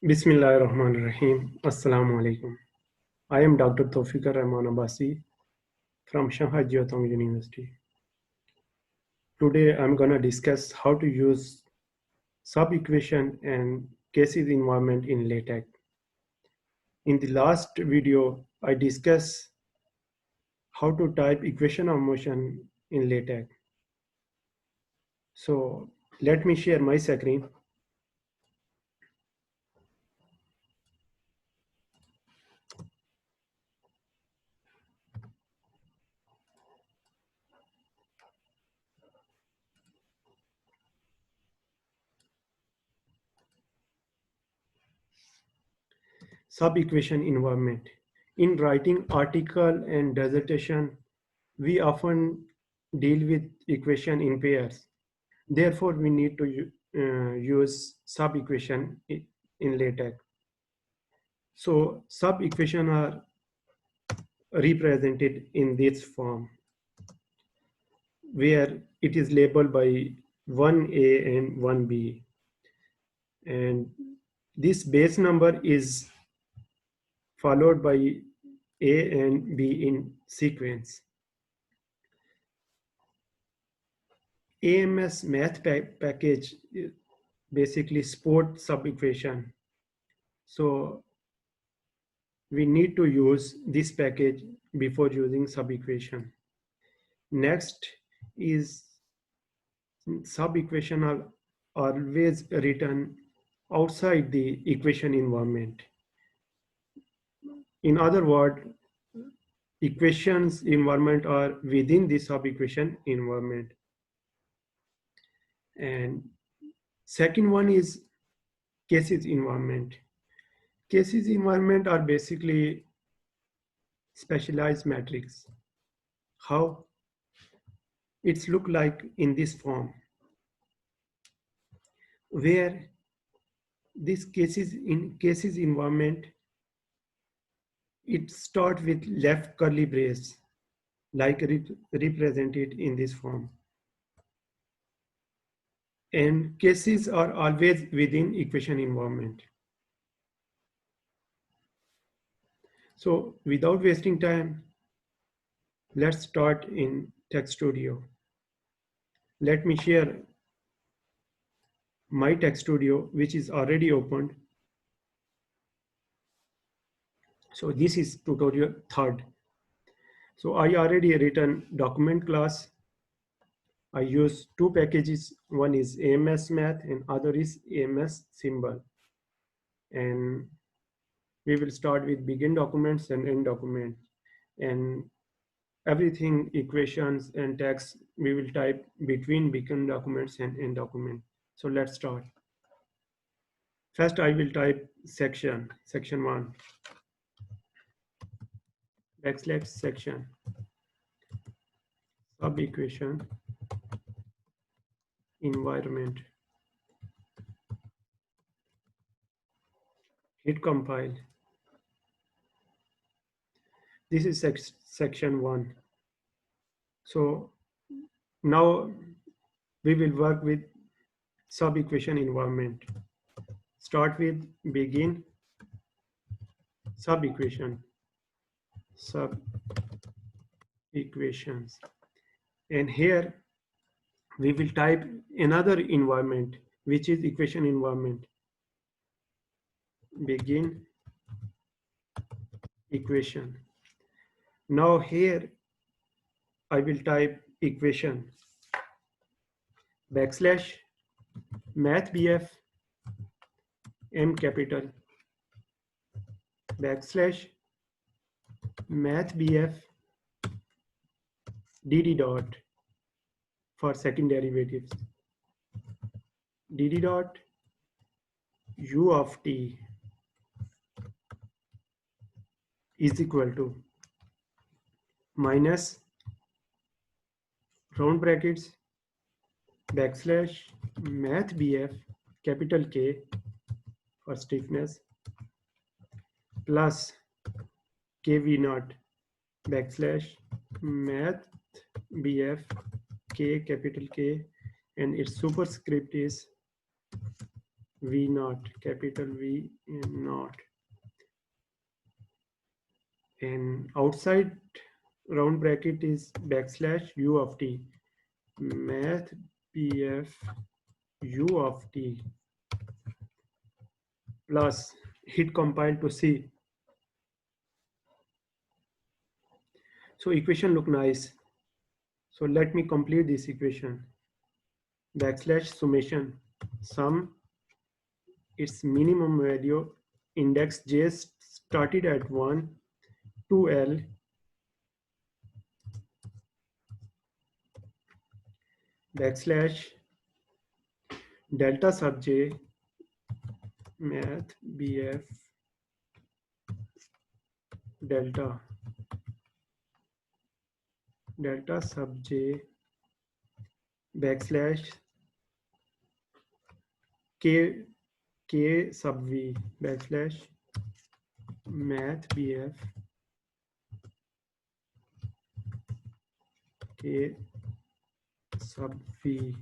Bismillahirrahmanirrahim. Assalamu alaikum. I am Dr. Tawfiqur Rahman Abbasi from Shanghai Jiaotong University. Today I'm going to discuss how to use sub-equation and cases environment in LaTeX. In the last video, I discussed how to type equation of motion in LaTeX. So let me share my screen. Sub-equation environment. In writing article and dissertation, we often deal with equation in pairs. Therefore, we need to use sub-equation in LaTeX. So sub-equation are represented in this form, where it is labeled by 1a and 1b. And this base number is followed by a and b in sequence. AMS math package basically support sub-equation. So we need to use this package before using sub-equation. Next is sub-equation are always written outside the equation environment. In other words, equations environment are within the sub-equation environment. And second one is cases environment. Cases environment are basically specialized matrix. How? It's look like in this form, where this cases environment, it starts with left curly brace, like represented in this form. And cases are always within equation environment. So without wasting time, let's start in TeXtStudio. Let me share my TeXtStudio, which is already opened. So this is tutorial 3rd. So I already written document class. I use two packages. One is AMS math and other is AMS symbol. And we will start with begin documents and end document. And everything, equations and text, we will type between begin documents and end document. So let's start. First, I will type section 1, / section, sub-equation, environment. Hit compile. This is section 1. So now we will work with sub-equation environment. Start with begin sub-equations, and here we will type another environment, which is equation environment. Begin equation. Now here I will type equation / mathbf m capital / mathbf dd dot for second derivatives, dd dot u of t is equal to minus round brackets / mathbf capital K for stiffness plus kv naught / mathbf K capital K, and its superscript is V naught, capital V naught. And outside round bracket is backslash U of t, math BF U of t plus, hit compile to see. So equation look nice. So let me complete this equation. Backslash summation, sum its minimum value, index j started at 1 to L, backslash delta sub j math BF delta sub j backslash k sub v backslash math BF k sub v.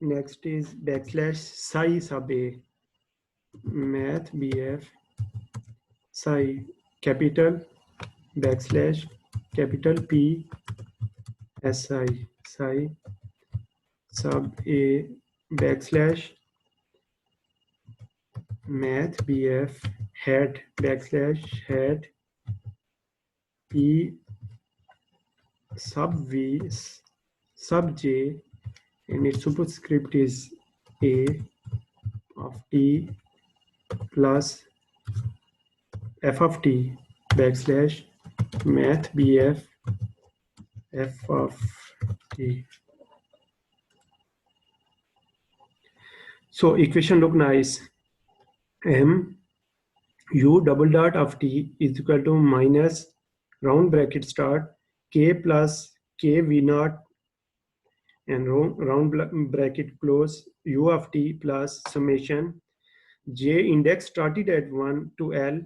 Next is backslash psi sub a math BF psi capital backslash capital P SI psi sub a backslash math BF head backslash head P sub V sub j, and its superscript is a of t plus f of t backslash math BF f of t. So equation look nice. M u double dot of t is equal to minus round bracket start k plus k v naught and round bracket close u of t plus summation j index started at 1 to L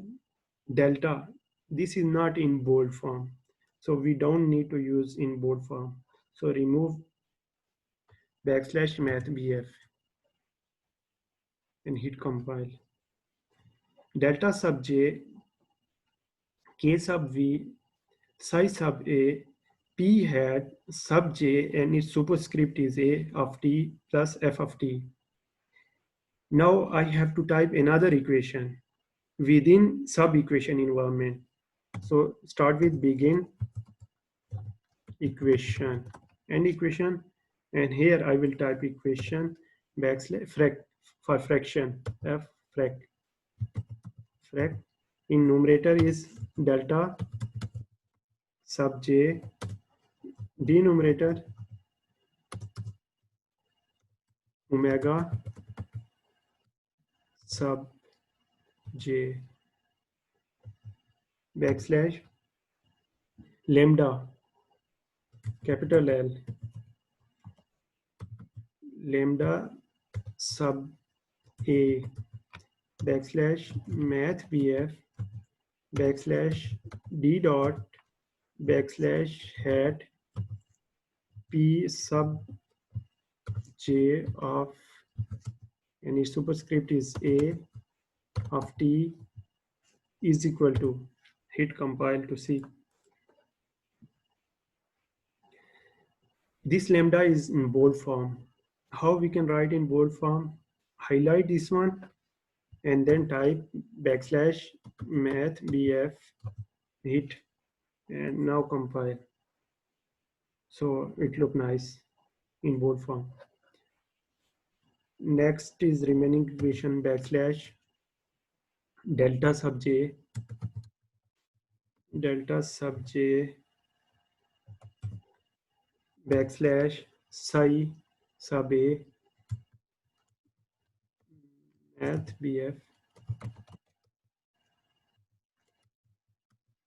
delta. This is not in bold form, so we don't need to use in bold form. So remove backslash math BF and hit compile. Delta sub j k sub v psi sub a p hat sub j, and its superscript is a of t plus f of t. Now I have to type another equation within sub-equation environment. So start with begin equation and equation, and here I will type equation backslash for fraction f frac in numerator is delta sub j, denominator omega sub j backslash lambda capital L lambda sub a backslash math BF backslash d dot backslash hat p sub j of, and its superscript is a of t is equal to, hit compile to see. This lambda is in bold form. How we can write in bold form? Highlight this one and then type backslash math BF, hit, and now compile. So it look nice in bold form. Next is remaining equation backslash delta sub j backslash psi sub a math BF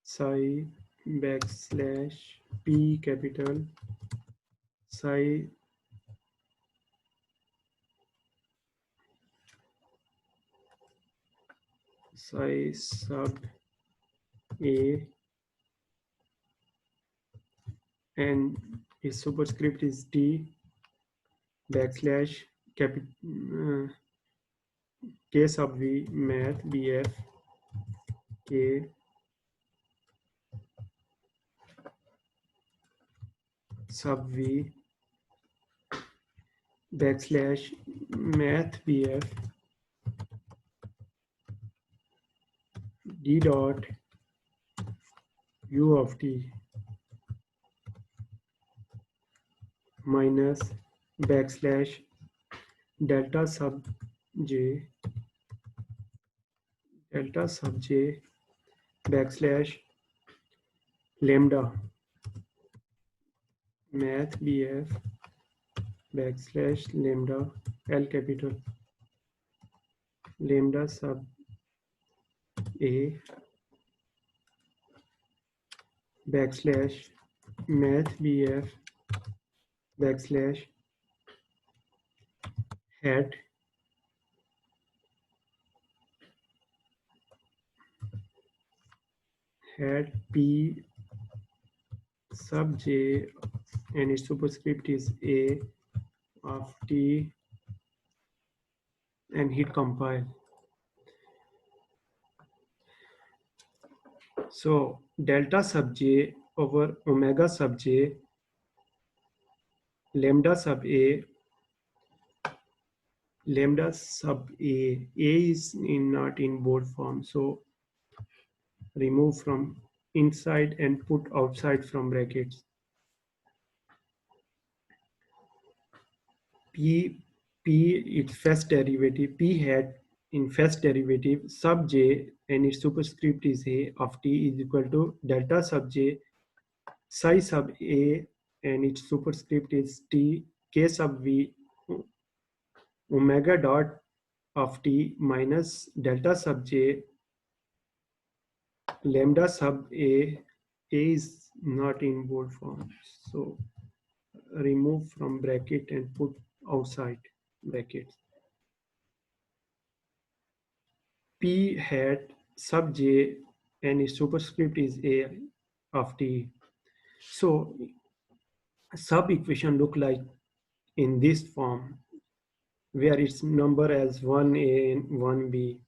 psi backslash p capital psi sub A, and its superscript is T backslash K sub V math BF K sub V backslash math BF D dot U of T minus backslash delta sub J backslash lambda math BF backslash lambda L capital lambda sub A backslash math BF backslash hat P sub J and its superscript is A of T and hit compile. So delta sub J over omega sub J lambda sub A A is not in bold form, so remove from inside and put outside from brackets. P its first derivative, P hat in first derivative sub J and its superscript is A of T is equal to delta sub J psi sub A and its superscript is T K sub V omega dot of T minus delta sub J lambda sub A is not in bold form, so remove from bracket and put outside brackets. P hat sub J and its superscript is A of T. So sub equation look like in this form where its number as 1A and 1B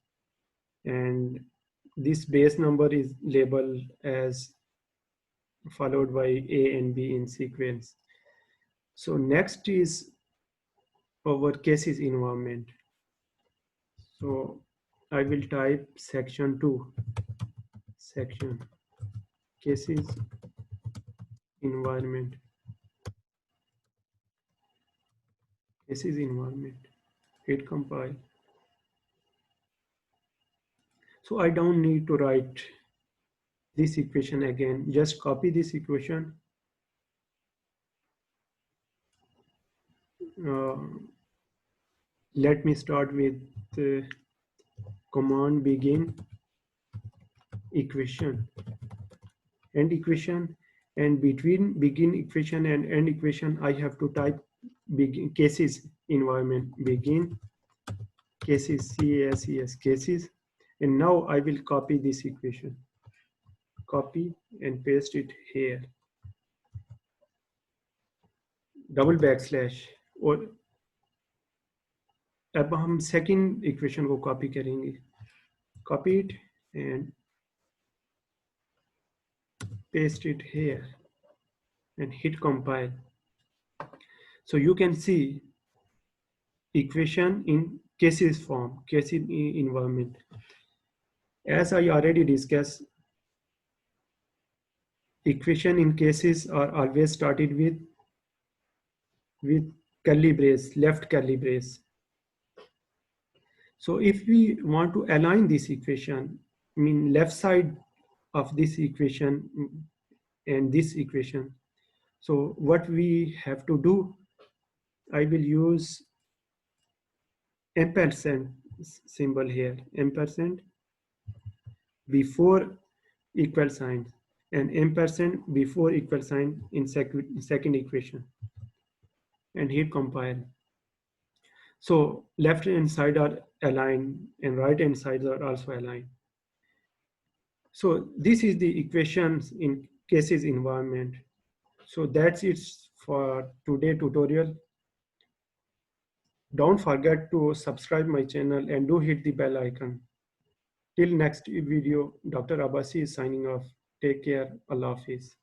and this base number is labeled as followed by A and B in sequence. So next is our cases environment. So I will type section 2, section cases environment, hit compile. So I don't need to write this equation again, just copy this equation. Let me start with the command begin equation, end equation, and between begin equation and end equation I have to type begin cases environment, begin cases, CASES cases, and now I will copy this equation, copy and paste it here, double backslash, और अब हम second equation को copy करेंगे, copy it and paste it here and hit compile. So you can see equation in cases form, cases environment. As I already discussed, equation in cases are always started with curly brace, left curly brace. So if we want to align this equation, I mean left side of this equation and this equation, so what we have to do, I will use ampersand symbol here, ampersand before equal sign and ampersand before equal sign in second equation and hit compile. So left hand side are aligned and right hand sides are also aligned. So this is the equations in cases environment. So that's it for today tutorial. Don't forget to subscribe my channel and do hit the bell icon. Till next video, Dr. Abbasi is signing off. Take care. Allah Hafiz.